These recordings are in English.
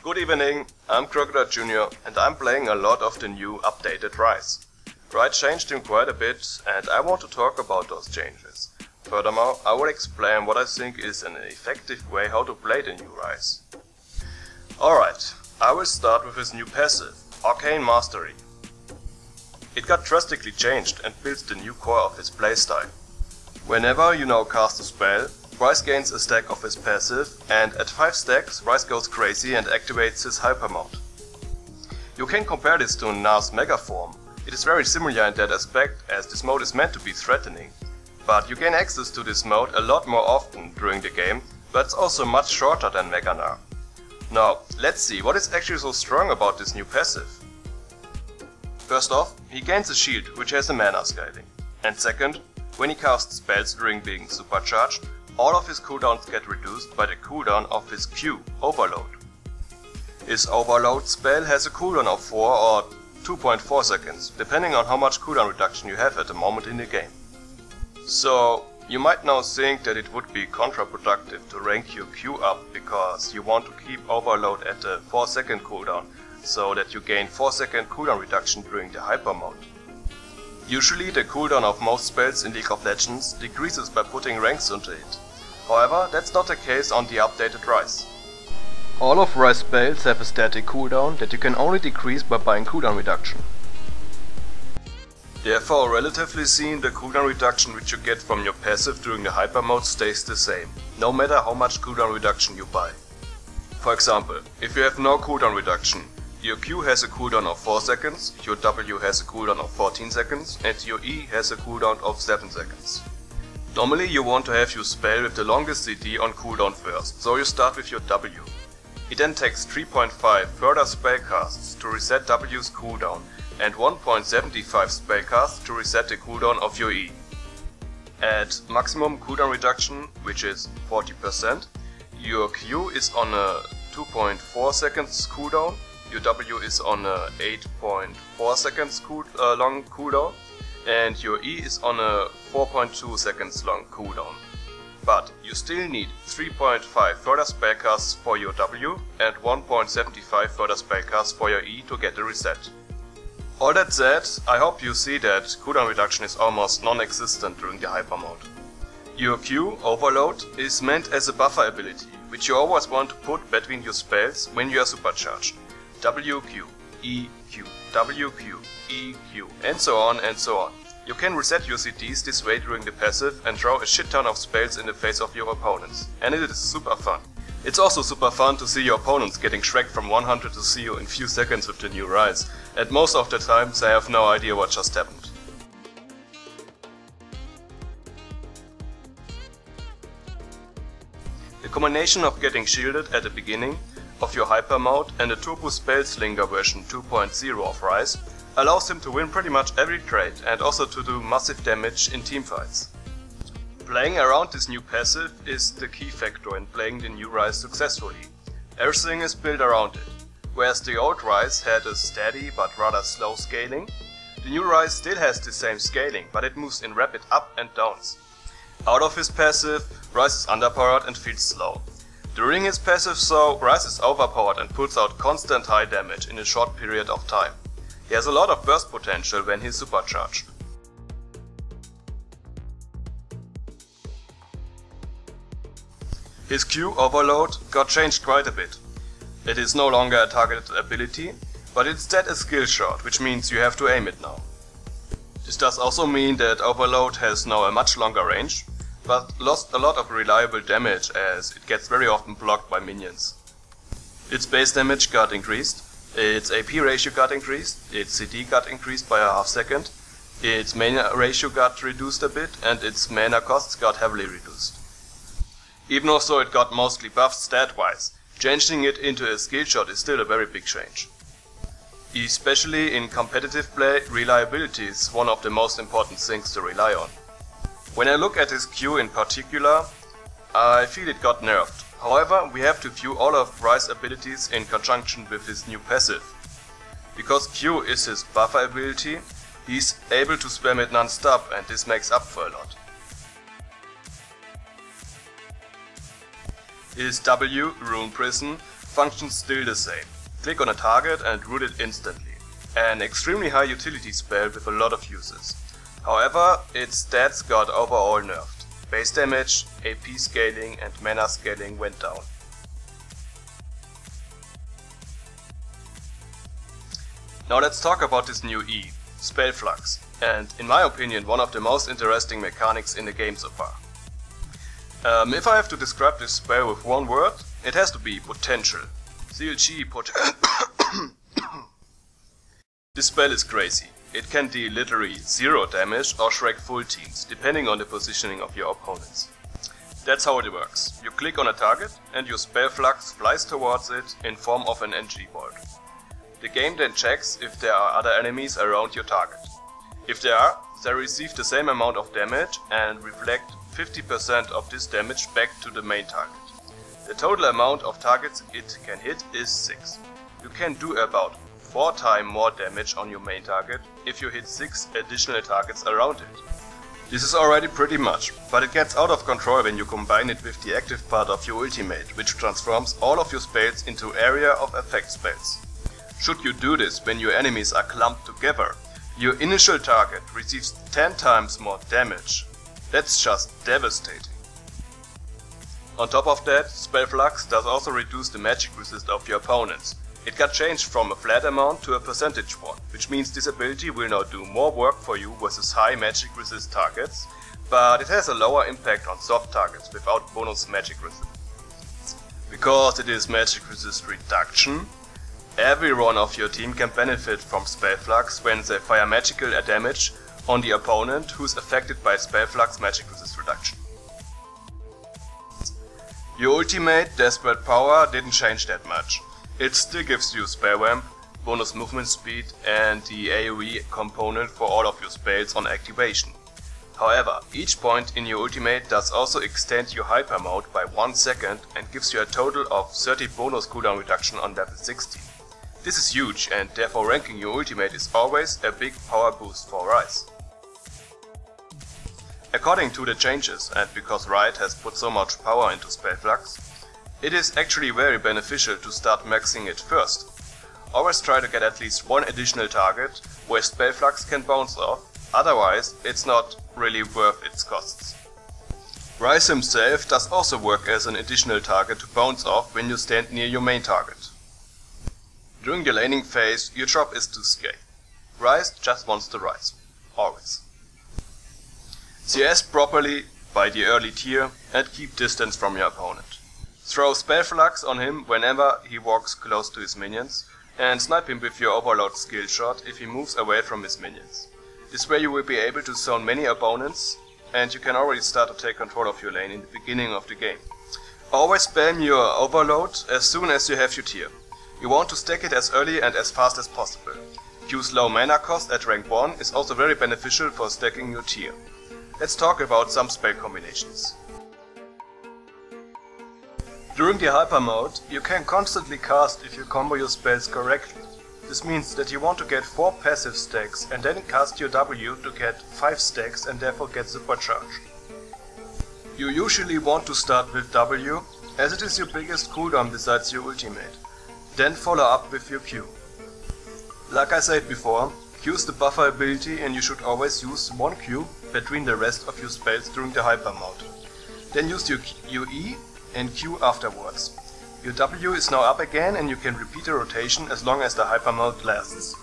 Good evening, I'm Crocodile Jr. and I'm playing a lot of the new updated Ryze. Ryze changed him quite a bit and I want to talk about those changes. Furthermore, I will explain what I think is an effective way how to play the new Ryze. Alright, I will start with his new passive, Arcane Mastery. It got drastically changed and builds the new core of his playstyle. Whenever you now cast a spell, Ryze gains a stack of his passive, and at 5 stacks Ryze goes crazy and activates his hyper mode. You can compare this to Na's mega form. It is very similar in that aspect, as this mode is meant to be threatening. But you gain access to this mode a lot more often during the game, but it's also much shorter than Mega Na. Now, let's see what is actually so strong about this new passive. First off, he gains a shield which has a mana scaling. And second, when he casts spells during being supercharged, all of his cooldowns get reduced by the cooldown of his Q, Overload. His Overload spell has a cooldown of 4 or 2.4 seconds, depending on how much cooldown reduction you have at the moment in the game. So, you might now think that it would be counterproductive to rank your Q up because you want to keep Overload at a 4-second cooldown, so that you gain 4-second cooldown reduction during the hyper mode. Usually the cooldown of most spells in League of Legends decreases by putting ranks into it. However, that's not the case on the updated Ryze. All of Ryze spells have a static cooldown that you can only decrease by buying cooldown reduction. Therefore, relatively seen, the cooldown reduction which you get from your passive during the hyper mode stays the same, no matter how much cooldown reduction you buy. For example, if you have no cooldown reduction, your Q has a cooldown of 4 seconds, your W has a cooldown of 14 seconds and your E has a cooldown of 7 seconds. Normally you want to have your spell with the longest CD on cooldown first, so you start with your W. It then takes 3.5 further spellcasts to reset W's cooldown and 1.75 spellcasts to reset the cooldown of your E. At maximum cooldown reduction, which is 40%, your Q is on a 2.4 seconds cooldown, your W is on a 8.4 seconds long cooldown, and your E is on a 4.2 seconds long cooldown. But you still need 3.5 further spellcasts for your W and 1.75 further spellcasts for your E to get the reset. All that said, I hope you see that cooldown reduction is almost non-existent during the hyper mode. Your Q, Overload, is meant as a buffer ability, which you always want to put between your spells when you are supercharged. WQ, EQ, WQ, EQ, and so on and so on. You can reset your CDs this way during the passive and throw a shit ton of spells in the face of your opponents. And it is super fun. It's also super fun to see your opponents getting shreked from 100 to 0 in few seconds with the new Ryze, and most of the times they have no idea what just happened. The combination of getting shielded at the beginning of your hyper mode and the Turbo Spellslinger version 2.0 of Ryze allows him to win pretty much every trade and also to do massive damage in teamfights. Playing around this new passive is the key factor in playing the new Ryze successfully. Everything is built around it. Whereas the old Ryze had a steady but rather slow scaling, the new Ryze still has the same scaling, but it moves in rapid up and downs. Out of his passive, Ryze is underpowered and feels slow. During his passive though, Ryze is overpowered and puts out constant high damage in a short period of time. He has a lot of burst potential when he's supercharged. His Q, Overload, got changed quite a bit. It is no longer a targeted ability, but instead a skill shot, which means you have to aim it now. This does also mean that Overload has now a much longer range, but lost a lot of reliable damage as it gets very often blocked by minions. Its base damage got increased, its AP ratio got increased, its CD got increased by a half second, its mana ratio got reduced a bit, and its mana costs got heavily reduced. Even though it got mostly buffed stat-wise, changing it into a skill shot is still a very big change. Especially in competitive play, reliability is one of the most important things to rely on. When I look at his Q in particular, I feel it got nerfed. However, we have to view all of Ryze's abilities in conjunction with his new passive. Because Q is his buffer ability, he's able to spam it non-stop and this makes up for a lot. His W, Rune Prison, functions still the same. Click on a target and root it instantly. An extremely high utility spell with a lot of uses. However, its stats got overall nerfed. Base damage, AP scaling and mana scaling went down. Now let's talk about this new E, FlicFlac, and in my opinion one of the most interesting mechanics in the game so far. If I have to describe this spell with one word, it has to be potential. CLG potential. This spell is crazy. It can deal literally 0 damage or shrek full teams, depending on the positioning of your opponents. That's how it works. You click on a target and your FlicFlac flies towards it in form of an NG bolt. The game then checks if there are other enemies around your target. If there are, they receive the same amount of damage and reflect 50% of this damage back to the main target. The total amount of targets it can hit is 6. You can do about 4 times more damage on your main target if you hit 6 additional targets around it. This is already pretty much, but it gets out of control when you combine it with the active part of your ultimate, which transforms all of your spells into area of effect spells. Should you do this when your enemies are clumped together, your initial target receives 10 times more damage. That's just devastating. On top of that, FlicFlac does also reduce the magic resist of your opponents. It got changed from a flat amount to a percentage one, which means this ability will now do more work for you versus high magic resist targets, but it has a lower impact on soft targets without bonus magic resist. Because it is magic resist reduction, everyone of your team can benefit from FlicFlac when they fire magical damage on the opponent who is affected by FlicFlac's magic resist reduction. Your ultimate, Desperate Power, didn't change that much. It still gives you spell ramp, bonus movement speed and the AoE component for all of your spells on activation. However, each point in your ultimate does also extend your hyper mode by 1 second and gives you a total of 30 bonus cooldown reduction on level 16. This is huge and therefore ranking your ultimate is always a big power boost for Ryze. According to the changes, and because Riot has put so much power into FlicFlac, it is actually very beneficial to start maxing it first. Always try to get at least one additional target where FlicFlac can bounce off, otherwise it's not really worth its costs. Ryze himself does also work as an additional target to bounce off when you stand near your main target. During the laning phase, your job is to scale. Ryze just wants to rise. Always. CS properly by the early tier and keep distance from your opponent. Throw FlicFlac on him whenever he walks close to his minions and snipe him with your overload skill shot if he moves away from his minions. This way you will be able to zone many opponents and you can already start to take control of your lane in the beginning of the game. Always spam your overload as soon as you have your tier. You want to stack it as early and as fast as possible. Q's low mana cost at rank 1 is also very beneficial for stacking your tier. Let's talk about some spell combinations. During the hyper mode, you can constantly cast if you combo your spells correctly. This means that you want to get 4 passive stacks and then cast your W to get 5 stacks and therefore get supercharge. You usually want to start with W, as it is your biggest cooldown besides your ultimate. Then follow up with your Q. Like I said before, Q is the buffer ability and you should always use one Q between the rest of your spells during the hyper mode. Then use your E and Q afterwards. Your W is now up again and you can repeat the rotation as long as the hyper mode lasts.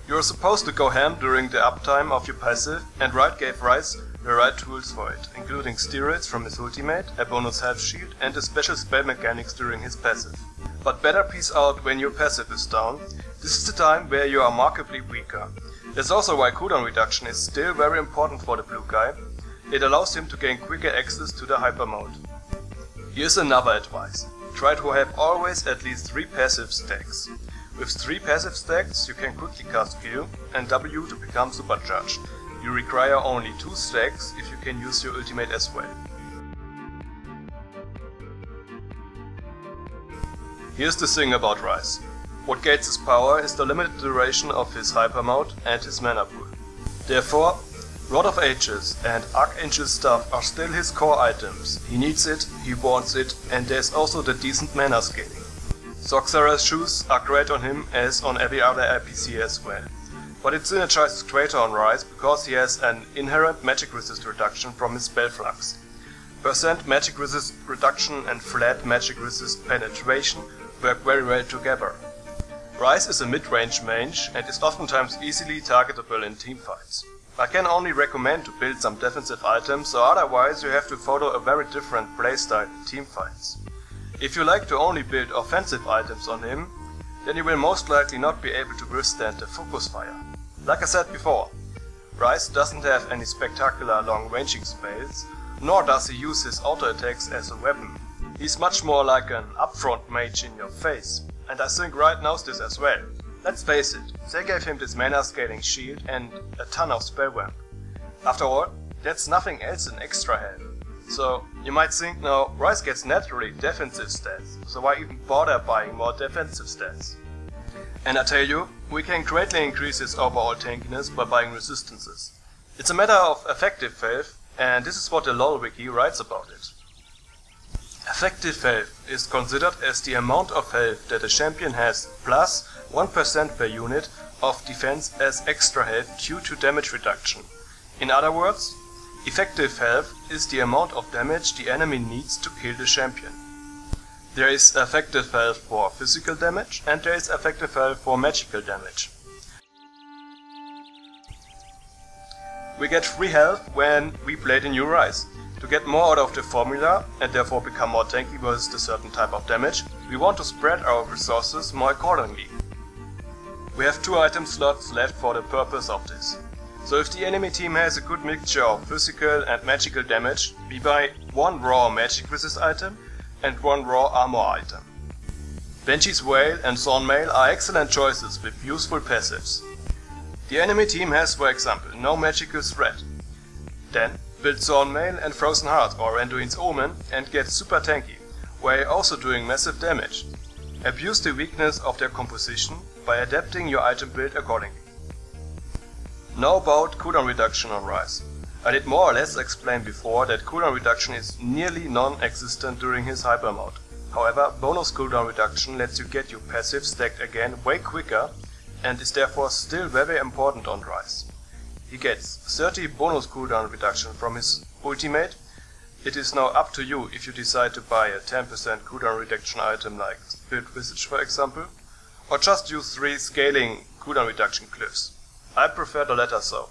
You are supposed to go ham during the uptime of your passive, and Riot gave Ryze the right tools for it, including steroids from his ultimate, a bonus health shield and a special spell mechanics during his passive. But better peace out when your passive is down. This is the time where you are markedly weaker. That's also why cooldown reduction is still very important for the blue guy. It allows him to gain quicker access to the hyper mode. Here's another advice. Try to have always at least 3 passive stacks. With 3 passive stacks you can quickly cast Q and W to become supercharged. You require only 2 stacks if you can use your ultimate as well. Here's the thing about Ryze. What gates his power is the limited duration of his hyper mode and his mana pool. Therefore, Rod of Ages and Archangel stuff are still his core items. He needs it, he wants it, and there's also the decent mana scaling. Sorcerer's shoes are great on him as on every other NPC as well. But it synergizes greater on Ryze because he has an inherent magic resist reduction from his spell flux. Percent magic resist reduction and flat magic resist penetration work very well together. Ryze is a mid-range mage and is oftentimes easily targetable in teamfights. I can only recommend to build some defensive items, or otherwise you have to follow a very different playstyle in teamfights. If you like to only build offensive items on him, then you will most likely not be able to withstand the focus fire. Like I said before, Ryze doesn't have any spectacular long ranging spells, nor does he use his auto attacks as a weapon. He's much more like an upfront mage in your face, and I think Ryze knows this as well. Let's face it, they gave him this mana scaling shield and a ton of spell ramp. After all, that's nothing else than extra health. So you might think now, Ryze gets naturally defensive stats, so why even bother buying more defensive stats? And I tell you, we can greatly increase his overall tankiness by buying resistances. It's a matter of effective health, and this is what the LoL wiki writes about it. Effective health is considered as the amount of health that a champion has plus 1% per unit of defense as extra health due to damage reduction. In other words, effective health is the amount of damage the enemy needs to kill the champion. There is effective health for physical damage and there is effective health for magical damage. We get free health when we play the new Ryze. To get more out of the formula and therefore become more tanky versus a certain type of damage, we want to spread our resources more accordingly. We have 2 item slots left for the purpose of this. So if the enemy team has a good mixture of physical and magical damage, we buy 1 raw magic resist item and 1 raw armor item. Banshee's Wail and Thornmail are excellent choices with useful passives. The enemy team has, for example, no magical threat. Then build Thornmail and Frozen Heart or Anduin's Omen and get super tanky, while also doing massive damage. Abuse the weakness of their composition by adapting your item build accordingly. Now about cooldown reduction on Ryze. I did more or less explain before that cooldown reduction is nearly non-existent during his hyper mode. However, bonus cooldown reduction lets you get your passive stacked again way quicker and is therefore still very important on Ryze. He gets 30 bonus cooldown reduction from his ultimate. It is now up to you if you decide to buy a 10% cooldown reduction item like Build Visage for example, or just use 3 scaling cooldown reduction glyphs. I prefer the latter so.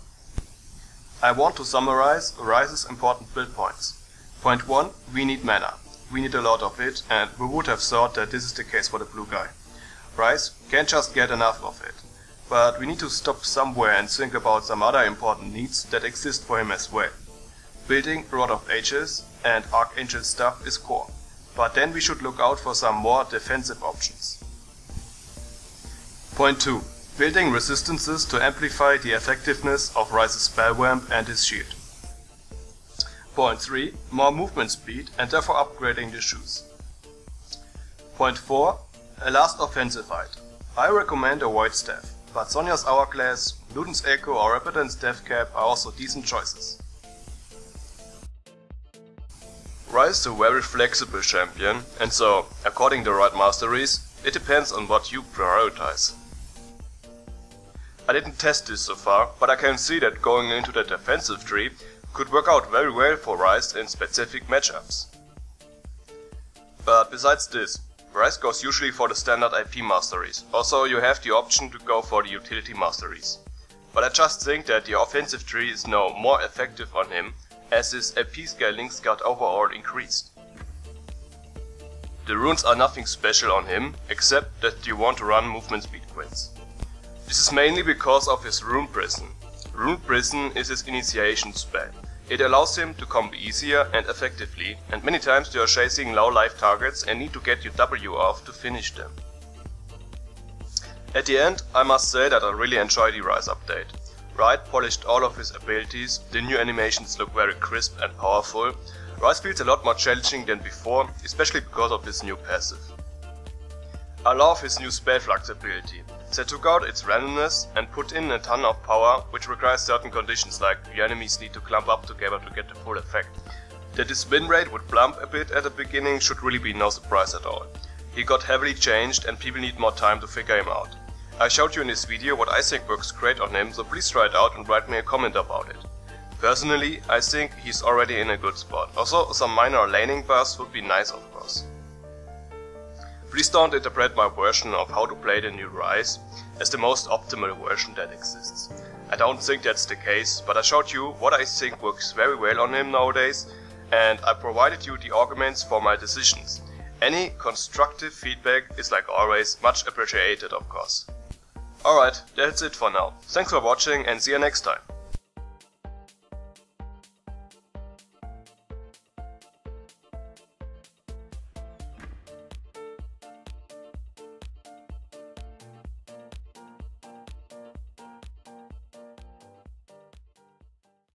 I want to summarize Ryze's important build points. Point 1, we need mana. We need a lot of it, and we would have thought that this is the case for the blue guy. Ryze can't just get enough of it. But we need to stop somewhere and think about some other important needs that exist for him as well. Building Rod of Ages and Archangel stuff is core, but then we should look out for some more defensive options. Point 2. Building resistances to amplify the effectiveness of Ryze's spell ramp and his shield. Point 3. More movement speed and therefore upgrading the shoes. Point 4. A last offensive item. I recommend a Void Staff, but Sonya's Hourglass, Luden's Echo or Rapidant's Death Cap are also decent choices. Ryze is a very flexible champion, and so, according to right masteries, it depends on what you prioritize. I didn't test this so far, but I can see that going into the defensive tree could work out very well for Ryze in specific matchups. But besides this, Ryze goes usually for the standard IP masteries, also you have the option to go for the utility masteries. But I just think that the offensive tree is now more effective on him, as his AP scalings got overall increased. The runes are nothing special on him, except that you want to run movement speed quits. This is mainly because of his Rune Prison. Rune Prison is his initiation spell. It allows him to combo easier and effectively, and many times you are chasing low life targets and need to get your W off to finish them. At the end, I must say that I really enjoy the Ryze update. Ryze polished all of his abilities, the new animations look very crisp and powerful. Ryze feels a lot more challenging than before, especially because of his new passive. I love his new spell flux ability. They took out its randomness and put in a ton of power, which requires certain conditions like the enemies need to clump up together to get the full effect. That his win rate would plump a bit at the beginning should really be no surprise at all. He got heavily changed and people need more time to figure him out. I showed you in this video what I think works great on him, so please try it out and write me a comment about it. Personally, I think he's already in a good spot, also some minor laning buffs would be nice of course. Please don't interpret my version of how to play the new Ryze as the most optimal version that exists. I don't think that's the case, but I showed you what I think works very well on him nowadays, and I provided you the arguments for my decisions. Any constructive feedback is like always much appreciated of course. Alright, that's it for now. Thanks for watching and see you next time.